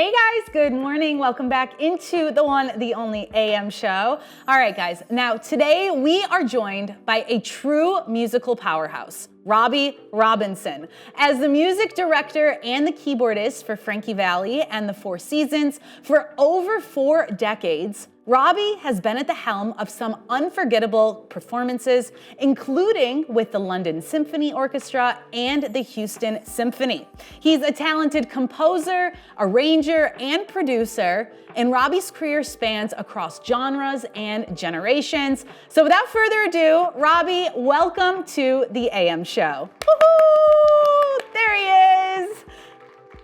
Hey guys, good morning. Welcome back into the one, the only AM show. All right, guys. Now today we are joined by a true musical powerhouse, Robby Robinson. As the music director and the keyboardist for Frankie Valli and the Four Seasons for over 4 decades, Robby has been at the helm of some unforgettable performances, including with the London Symphony Orchestra and the Houston Symphony. He's a talented composer, arranger, and producer, and Robby's career spans across genres and generations. So without further ado, Robby, welcome to the AM show. Woohoo! There he is.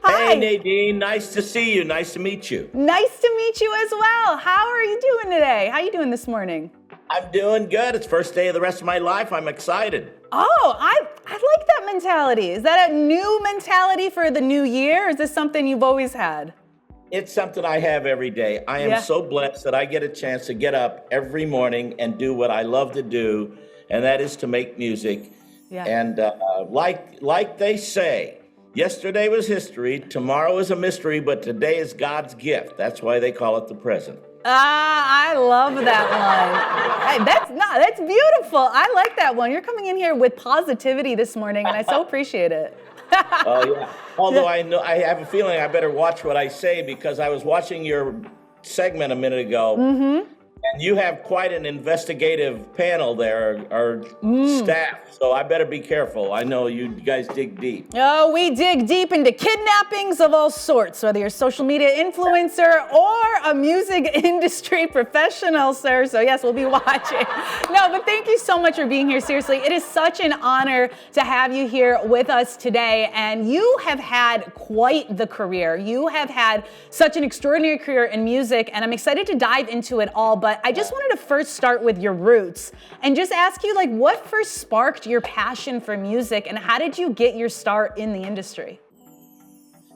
Hi. Hey Nadine, nice to see you. Nice to meet you. Nice to meet you as well. How are you doing today? How are you doing this morning? I'm doing good. It's first day of the rest of my life. I'm excited. Oh, I like that mentality. Is that a new mentality for the new year? Or is this something you've always had? It's something I have every day. I am so blessed that I get a chance to get up every morning and do what I love to do, and that is to make music. Yeah. And like they say, yesterday was history, tomorrow is a mystery, but today is God's gift. That's why they call it the present. I love that one. Hey, that's beautiful. I like that one. You're coming in here with positivity this morning, and I so appreciate it. Oh yeah. Although I have a feeling I better watch what I say, because I was watching your segment a minute ago. Mm-hmm. And you have quite an investigative panel there, or staff, so I better be careful. I know you guys dig deep. Oh, we dig deep into kidnappings of all sorts, whether you're a social media influencer or a music industry professional, sir. So yes, we'll be watching. No, but thank you so much for being here. Seriously, it is such an honor to have you here with us today. And you have had quite the career. You have had such an extraordinary career in music, and I'm excited to dive into it all. But I just wanted to first start with your roots and just ask you, like, what first sparked your passion for music, and how did you get your start in the industry?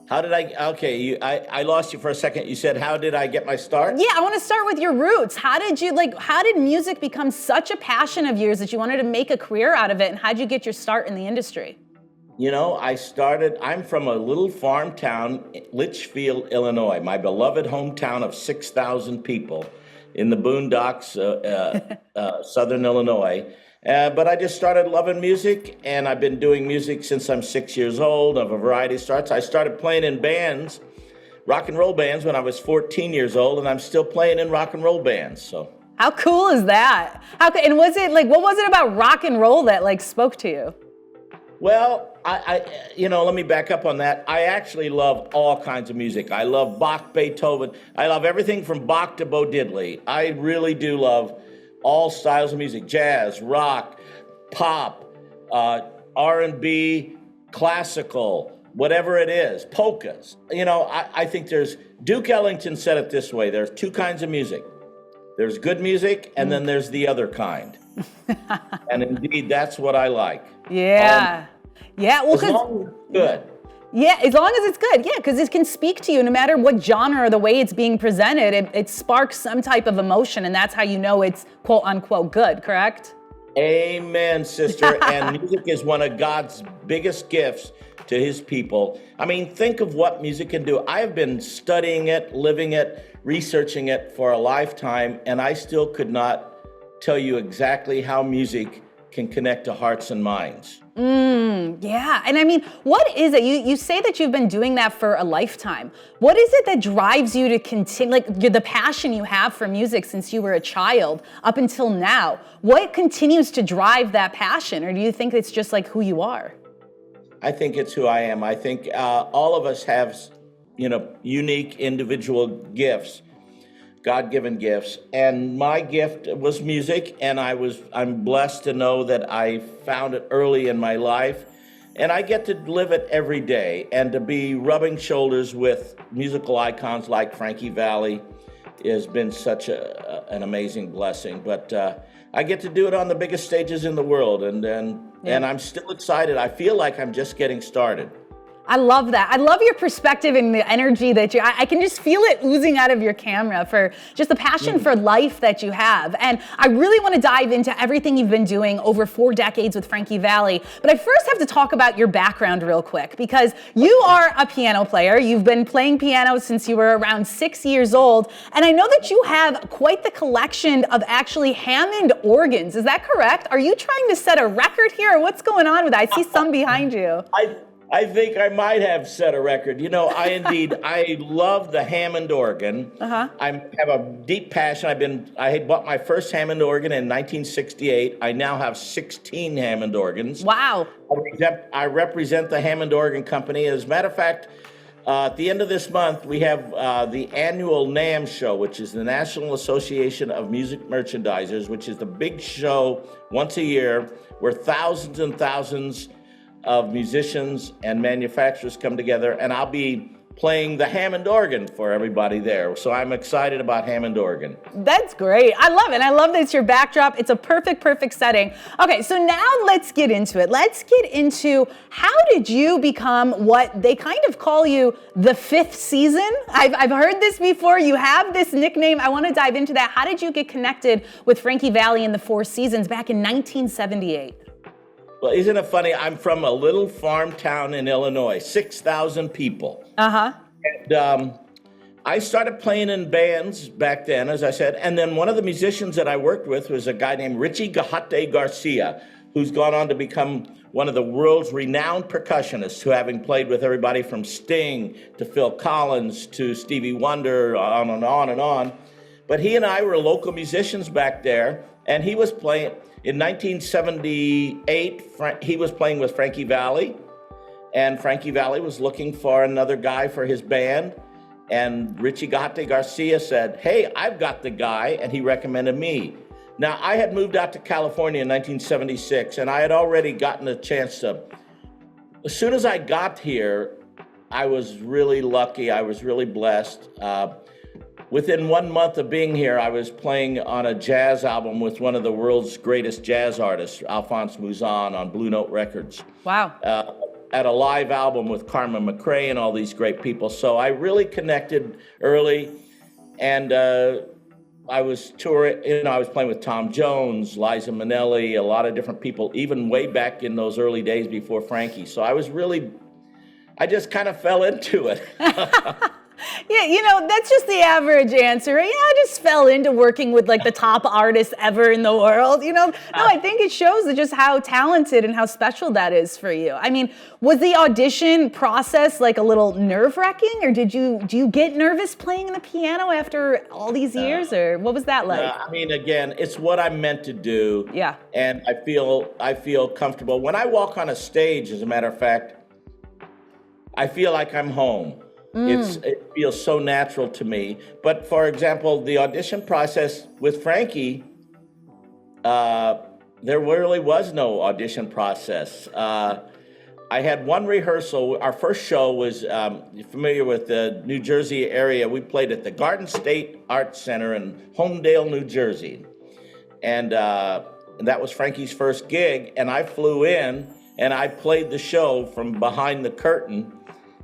How did I lost you for a second. You said, how did I get my start? Yeah, I want to start with your roots. How did music become such a passion of yours that you wanted to make a career out of it, and how did you get your start in the industry? You know, I'm from a little farm town, Litchfield, Illinois, my beloved hometown of 6,000 people in the boondocks, southern Illinois. But I just started loving music, and I've been doing music since I'm 6 years old of a variety of sorts. I started playing in bands, rock and roll bands, when I was 14 years old, and I'm still playing in rock and roll bands. So how cool is that? And was it what was it about rock and roll that spoke to you? Well, let me back up on that. I actually love all kinds of music. I love Bach, Beethoven. I love everything from Bach to Bo Diddley. I really do love all styles of music: jazz, rock, pop, R&B, classical, whatever it is, polkas. I think Duke Ellington said it this way: there's 2 kinds of music. There's good music, and then there's the other kind. And indeed, that's what I like. Yeah. Well, as long as it's good. Yeah, as long as it's good. Yeah, because it can speak to you no matter what genre or the way it's being presented. It sparks some type of emotion, and that's how you know it's quote unquote good, correct? Amen, sister. And music is one of God's biggest gifts to his people. I mean, think of what music can do. I have been studying it, living it, researching it for a lifetime, and I still could not tell you exactly how music can connect to hearts and minds. Yeah, and I mean, what is it? You say that you've been doing that for a lifetime. What is it that drives you to continue, the passion you have for music since you were a child up until now? What continues to drive that passion, or do you think it's just who you are? I think it's who I am. I think all of us have, unique individual gifts, God-given gifts, and my gift was music, and I'm blessed to know that I found it early in my life, and I get to live it every day, and to be rubbing shoulders with musical icons like Frankie Valli has been such an amazing blessing. But I get to do it on the biggest stages in the world, and I'm still excited. I feel like I'm just getting started. I love that. I love your perspective and the energy that I can just feel it oozing out of your camera for just the passion for life that you have. And I really want to dive into everything you've been doing over 4 decades with Frankie Valli. But I first have to talk about your background real quick, because you are a piano player. You've been playing piano since you were around 6 years old. And I know that you have quite the collection of actually Hammond organs. Is that correct? Are you trying to set a record here, or what's going on with that? I see some behind you. I think I might have set a record. I love the Hammond organ. I have a deep passion. I had bought my first Hammond organ in 1968. I now have 16 Hammond organs. Wow. I represent the Hammond Organ Company. As a matter of fact, at the end of this month, we have the annual NAMM show, which is the National Association of Music Merchandisers, which is the big show once a year where thousands and thousands of musicians and manufacturers come together, and I'll be playing the Hammond organ for everybody there. So I'm excited about Hammond organ. That's great. I love it. I love that it's your backdrop. It's a perfect setting. Okay, so now let's get into it. Let's get into, how did you become what they kind of call you, the fifth season? I've heard this before. You have this nickname. I want to dive into that. How did you get connected with Frankie Valli in the Four Seasons back in 1978? Well, isn't it funny? I'm from a little farm town in Illinois, 6,000 people. And I started playing in bands back then, as I said. And then one of the musicians that I worked with was a guy named Richie Gajate Garcia, who's gone on to become one of the world's renowned percussionists, who, having played with everybody from Sting to Phil Collins to Stevie Wonder, on and on and on. But he and I were local musicians back there, and he was playing. In 1978, he was playing with Frankie Valli, and Frankie Valli was looking for another guy for his band, and Richie Gajate Garcia said, "Hey, I've got the guy," and he recommended me. Now, I had moved out to California in 1976, and I had already gotten a chance to, as soon as I got here, I was really lucky, I was really blessed. Within 1 month of being here, I was playing on a jazz album with one of the world's greatest jazz artists, Alphonse Mouzon, on Blue Note Records. Wow. At a live album with Carmen McRae and all these great people. So I really connected early, and I was touring, I was playing with Tom Jones, Liza Minnelli, a lot of different people, even way back in those early days before Frankie. So I just kind of fell into it. Yeah, that's just the average answer. Yeah, I just fell into working with like the top artists ever in the world. No, I think it shows just how talented and how special that is for you. I mean, was the audition process like a little nerve-wracking, or do you get nervous playing the piano after all these years, or what was that like? Again, it's what I'm meant to do. Yeah. And I feel comfortable. When I walk on a stage, as a matter of fact, I feel like I'm home. It feels so natural to me. But for example, the audition process with Frankie, there really was no audition process. I had one rehearsal. Our first show was, you're familiar with the New Jersey area. We played at the Garden State Arts Center in Homedale, New Jersey. And that was Frankie's first gig. And I flew in and I played the show from behind the curtain.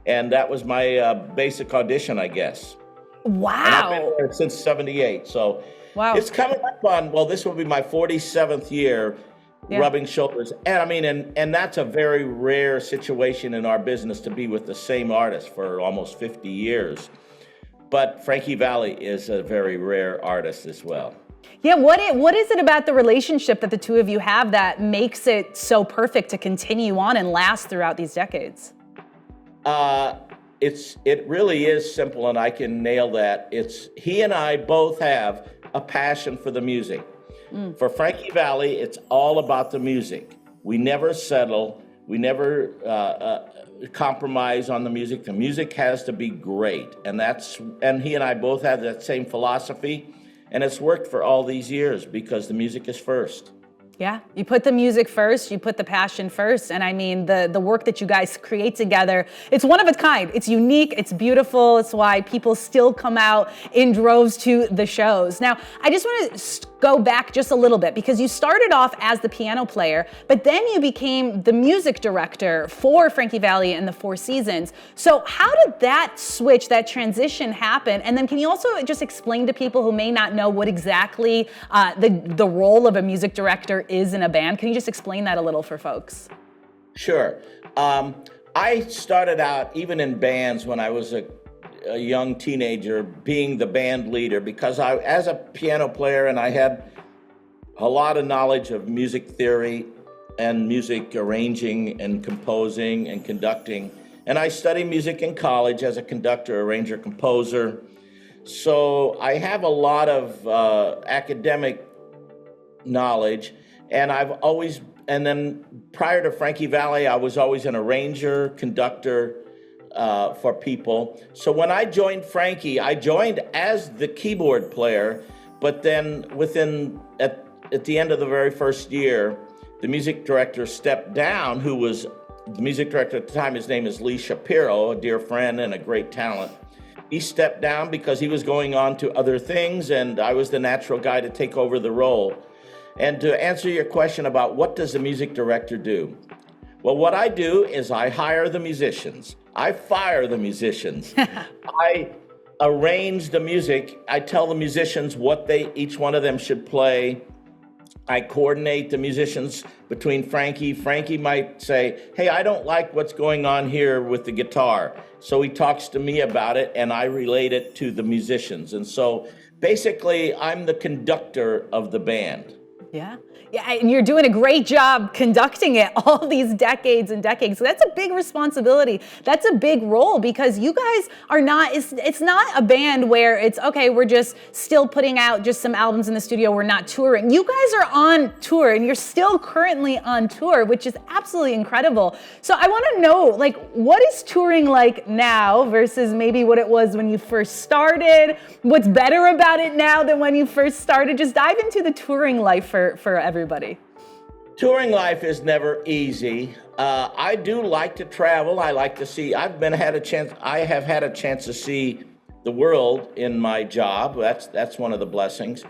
And that was my basic audition, I guess. Wow. And I've been there since 78. So It's coming up on, this will be my 47th year rubbing shoulders. And and that's a very rare situation in our business, to be with the same artist for almost 50 years. But Frankie Valli is a very rare artist as well. Yeah, what is it about the relationship that the two of you have that makes it so perfect to continue on and last throughout these decades? It really is simple, and I can nail that. He and I both have a passion for the music. For Frankie Valli, it's all about the music. We never settle. We never compromise on the music. The music has to be great, and he and I both have that same philosophy, and it's worked for all these years because the music is first. Yeah, you put the music first, you put the passion first, and I mean, the work that you guys create together, it's one of a kind. It's unique, it's beautiful, it's why people still come out in droves to the shows. Now, I just want to go back just a little bit, because you started off as the piano player, but then you became the music director for Frankie Valli and the Four Seasons. So how did that switch, that transition happen? And then can you also just explain to people who may not know what exactly the role of a music director is in a band? Can you just explain that a little for folks? Sure. I started out even in bands when I was a young teenager being the band leader, because as a piano player, and I had a lot of knowledge of music theory and music arranging and composing and conducting. And I studied music in college as a conductor, arranger, composer. So I have a lot of academic knowledge. And and then prior to Frankie Valli, I was always an arranger, conductor for people. So when I joined Frankie, I joined as the keyboard player, but then at the end of the very first year, the music director stepped down, who was the music director at the time. His name is Lee Shapiro, a dear friend and a great talent. He stepped down because he was going on to other things, and I was the natural guy to take over the role. And to answer your question about what does the music director do? Well, what I do is I hire the musicians. I fire the musicians. I arrange the music. I tell the musicians what each one of them should play. I coordinate the musicians between Frankie. Frankie might say, hey, I don't like what's going on here with the guitar. So he talks to me about it, and I relate it to the musicians. And so basically, I'm the conductor of the band. Yeah. Yeah, and you're doing a great job conducting it all these decades and decades. So that's a big responsibility. That's a big role, because you guys are not, it's not a band where it's, okay, we're just still putting out just some albums in the studio, we're not touring. You guys are on tour, and you're still currently on tour, which is absolutely incredible. So I want to know, like, what is touring like now versus maybe what it was when you first started? What's better about it now than when you first started? Just dive into the touring life for everybody. Touring life is never easy. I do like to travel. I like to see. I have had a chance to see the world in my job. That's one of the blessings.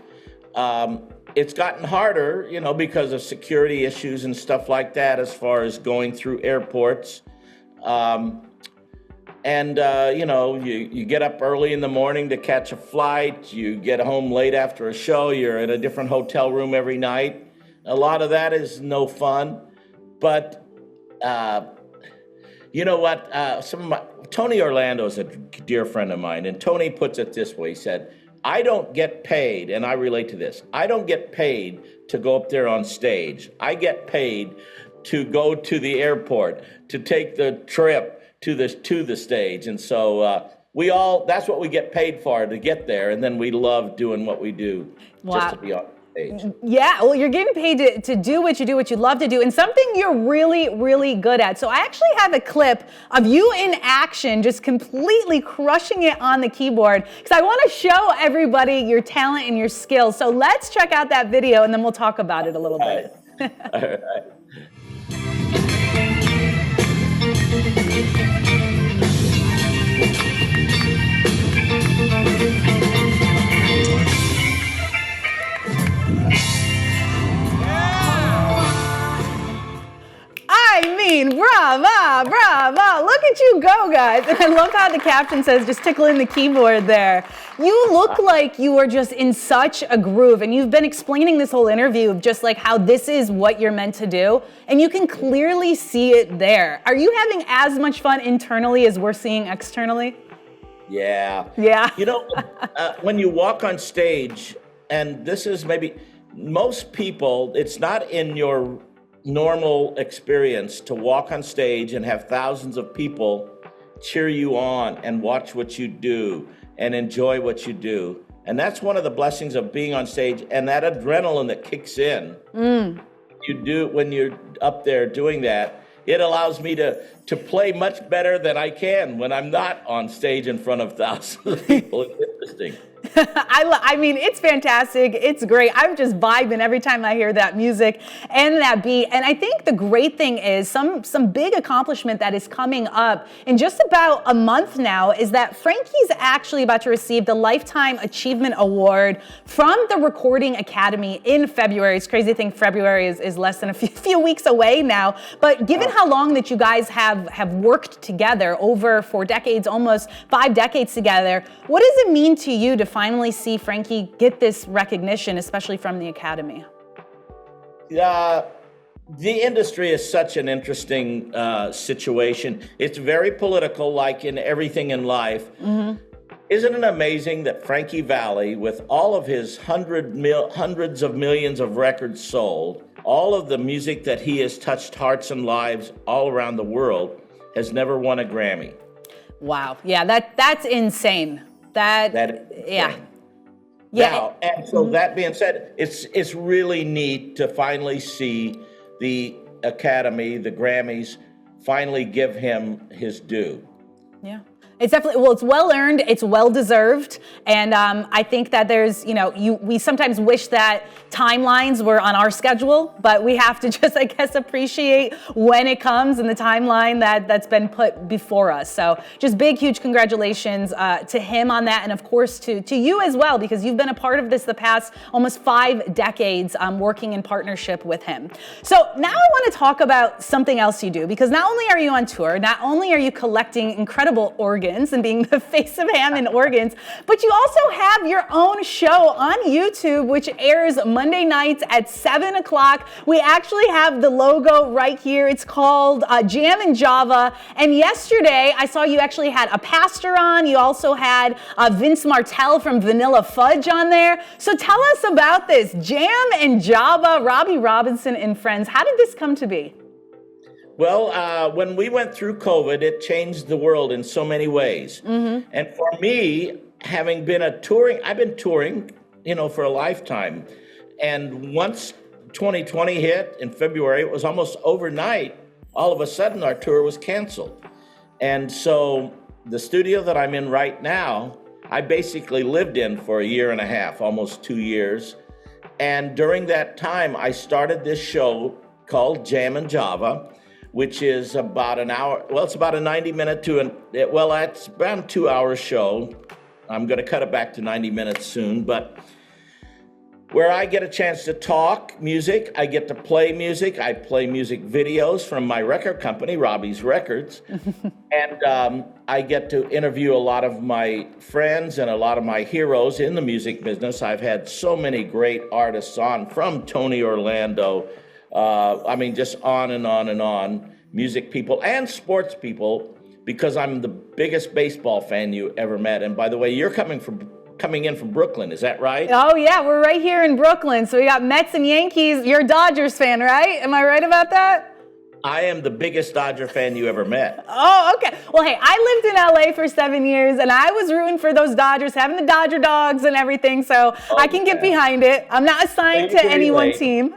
It's gotten harder, because of security issues and stuff like that, as far as going through airports. You get up early in the morning to catch a flight. You get home late after a show. You're in a different hotel room every night. A lot of that is no fun. But you know what? Tony Orlando is a dear friend of mine, and Tony puts it this way. He said, I don't get paid, and I relate to this, I don't get paid to go up there on stage. I get paid to go to the airport, to take the trip to the stage. And so that's what we get paid for, to get there. And then we love doing what we do. Wow. Just to be on stage. Yeah, well, you're getting paid to do what you love to do, and something you're really, really good at. So I actually have a clip of you in action, just completely crushing it on the keyboard, because I want to show everybody your talent and your skills. So let's check out that video, and then we'll talk about it a little bit. All right. I mean, brava, brava. Look at you go, guys. And I love how the caption says, just tickling the keyboard there. You look like you are just in such a groove, and you've been explaining this whole interview of just like how this is what you're meant to do, and you can clearly see it there. Are you having as much fun internally as we're seeing externally? Yeah. Yeah. When you walk on stage, and this is maybe most people, it's not in your normal experience to walk on stage and have thousands of people cheer you on and watch what you do and enjoy what you do. And that's one of the blessings of being on stage, and that adrenaline that kicks in. You do when you're up there doing that. It allows me to play much better than I can when I'm not on stage in front of thousands of people. It's interesting. I mean, it's fantastic. It's great. I'm just vibing every time I hear that music and that beat. And I think the great thing is some big accomplishment that is coming up in just about a month now is that Frankie's actually about to receive the Lifetime Achievement Award from the Recording Academy in February. It's crazy to think February is less than a few weeks away now. But given how long that you guys have worked together over 4 decades, almost 5 decades together, what does it mean to you to finally see Frankie get this recognition, especially from the Academy? The industry is such an interesting situation. It's very political, like in everything in life. Mm-hmm. Isn't it amazing that Frankie Valli, with all of his hundreds of millions of records sold, all of the music that he has touched hearts and lives all around the world, has never won a Grammy? Wow. Yeah, that's insane. Yeah. Now, and so that being said, it's really neat to finally see the Academy, the Grammys, finally give him his due. Yeah. It's definitely, well, it's well earned, it's well deserved, and I think that there's, we sometimes wish that timelines were on our schedule, but we have to just, I guess, appreciate when it comes and the timeline that's been put before us. So just big, huge congratulations to him on that, and of course to you as well, because you've been a part of this the past almost 5 decades working in partnership with him. So now I want to talk about something else you do, because not only are you on tour, not only are you collecting incredible organs and being the face of Hammond organs, but you also have your own show on YouTube, which airs Monday nights at 7 o'clock. We actually have the logo right here. It's called Jam and Java. And yesterday, I saw you actually had a pastor on. You also had Vince Martell from Vanilla Fudge on there. So tell us about this. Jam and Java, Robby Robinson and friends. How did this come to be? Well, when we went through COVID, it changed the world in so many ways. Mm-hmm. And for me, having been I've been touring, for a lifetime. And once 2020 hit in February, it was almost overnight. All of a sudden, our tour was canceled. And so the studio that I'm in right now, I basically lived in for 1.5 years, almost 2 years. And during that time, I started this show called Jam and Java, which is about an hour. Well, it's about a 90-minute it's about a 2-hour show. I'm going to cut it back to 90 minutes soon, but where I get a chance to talk music, I get to play music. I play music videos from my record company, Robby's Records, and I get to interview a lot of my friends and a lot of my heroes in the music business. I've had so many great artists on, from Tony Orlando, just on and on and on, music people and sports people, because I'm the biggest baseball fan you ever met. And by the way, you're coming in from Brooklyn, is that right? Oh yeah, we're right here in Brooklyn. So we got Mets and Yankees. You're a Dodgers fan, right? Am I right about that? I am the biggest Dodger fan you ever met. Oh, okay. Well, hey, I lived in LA for 7 years, and I was rooting for those Dodgers, having the Dodger dogs and everything, so I can get behind it. I'm not assigned to any one team.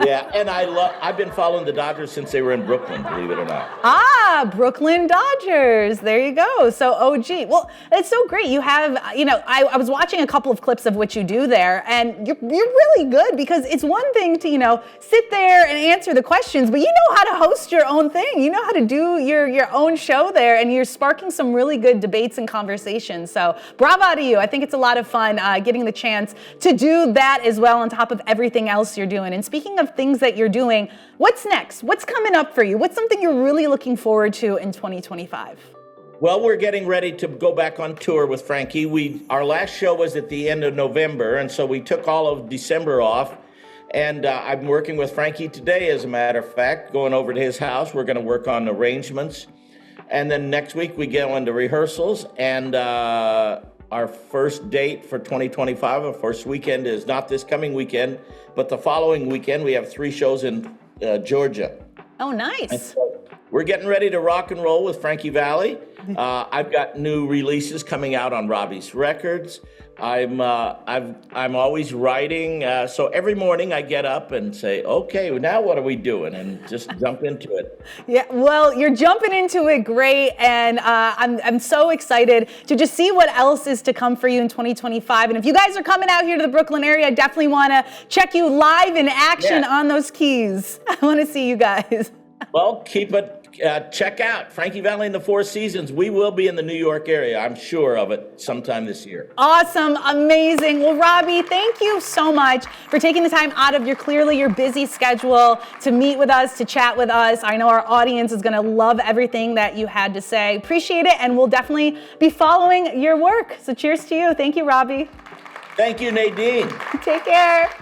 Yeah, and I've been following the Dodgers since they were in Brooklyn, believe it or not. Ah, Brooklyn Dodgers. There you go. So OG. Well, it's so great. You have, I was watching a couple of clips of what you do there, and you're really good, because it's one thing to, sit there and answer the questions, but you know how to host your own thing. You know how to do your own show there, and you're sparking some really good debates and conversations. So bravo to you. I think it's a lot of fun getting the chance to do that as well on top of everything else you're doing. And speaking of things that you're doing, what's next? What's coming up for you? What's something you're really looking forward to in 2025? Well, we're getting ready to go back on tour with Frankie. Our last show was at the end of November, and so we took all of December off. And I'm working with Frankie today, as a matter of fact, going over to his house. We're going to work on arrangements. And then next week we go into rehearsals, and our first date for 2025, our first weekend, is not this coming weekend, but the following weekend. We have 3 shows in Georgia. Oh, nice. And so we're getting ready to rock and roll with Frankie Valli. I've got new releases coming out on Robby's Records. I'm always writing. So every morning I get up and say, okay, now what are we doing? And just jump into it. Yeah, well, you're jumping into it great, and I'm so excited to just see what else is to come for you in 2025. And if you guys are coming out here to the Brooklyn area, I definitely want to check you live in action on those keys. I want to see you guys. Well, keep it. Check out Frankie Valli and the Four Seasons. We will be in the New York area. I'm sure of it sometime this year. Awesome. Amazing. Well, Robby, thank you so much for taking the time out of your busy schedule to meet with us, to chat with us. I know our audience is going to love everything that you had to say. Appreciate it. And we'll definitely be following your work. So cheers to you. Thank you, Robby. Thank you, Nadine. Take care.